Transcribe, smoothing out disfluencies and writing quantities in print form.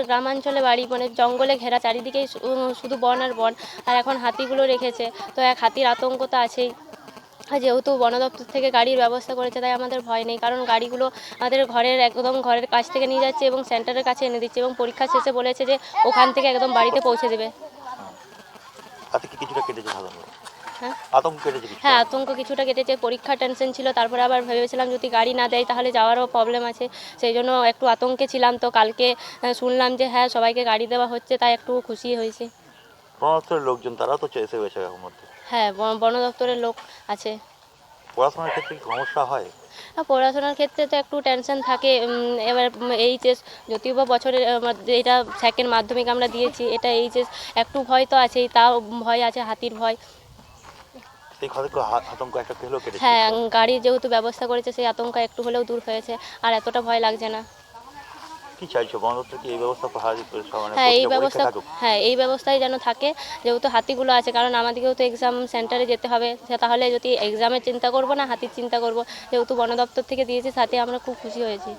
গ্রামাঞ্চলে বাড়ি, মানে জঙ্গলে ঘেরা, চারিদিকেই শুধু বন আর বন। আর এখন হাতিগুলো রেখেছে, তো এক হাতির আতঙ্ক তো আছেই। আর যেহেতু বন দপ্তর থেকে গাড়ির ব্যবস্থা করেছে, তাই আমাদের ভয় নেই, কারণ গাড়িগুলো আমাদের একদম ঘরের কাছ থেকে নিয়ে যাচ্ছে এবং সেন্টারের কাছে এনে দিচ্ছে, এবং পরীক্ষা শেষে বলেছে যে ওখান থেকে একদম বাড়িতে পৌঁছে দেবে। তাতে কি কিছুটা কেটেছে সাধারণ? হ্যাঁ আতঙ্ক কেটেছে কিছুটা? হ্যাঁ, আতঙ্ক কিছুটা কেটেছে। পরীক্ষার টেনশন ছিল, তারপরে আবার ভেবেছিলাম যদি গাড়ি না দেয় তাহলে যাওয়ারও প্রবলেম আছে, সেই জন্য একটু আতঙ্কে ছিলাম। তো কালকে শুনলাম যে হ্যাঁ সবাইকে গাড়ি দেওয়া হচ্ছে, তাই একটু খুশি হয়েছি। বন দপ্তরের লোকজন তারাও তো এসে গেছে এখন মধ্যে। হ্যাঁ, বন দপ্তরের লোক আছে। পড়াশোনার ক্ষেত্রে কি সমস্যা হয়? পড়াশোনার ক্ষেত্রে তো একটু টেনশন থাকে। এবার এইচএস, যদিও বা বছরের এটা সেকেন্ড মাধ্যমিক আমরা দিয়েছি, এটা এইচএস, একটু ভয় তো আছেই, তাও ভয় আছে, হাতির ভয়। সেই আতঙ্ক একটা হলেও কেটেছে? হ্যাঁ, গাড়ির যেহেতু ব্যবস্থা করেছে, সেই আতঙ্ক একটু হলেও দূর হয়েছে, আর এতটা ভয় লাগছে না। কি চাইছো, বন দপ্তর কি এই ব্যবস্থা মানে হ্যাঁ, এই প্রতিটা পরীক্ষা ব্যবস্থা, থাকুক? হ্যাঁ এই ব্যবস্থাই যেন থাকে, যেহেতু হাতিগুলো আছে, কারণ আমাদেরকেও তো এক্সাম সেন্টারে যেতে হবে, তাহলে যদি এক্সামের চিন্তা করব না হাতির চিন্তা করব। যেহেতু বন দপ্তর থেকে দিয়েছি, সাথে আমরা খুব খুশি হয়েছি।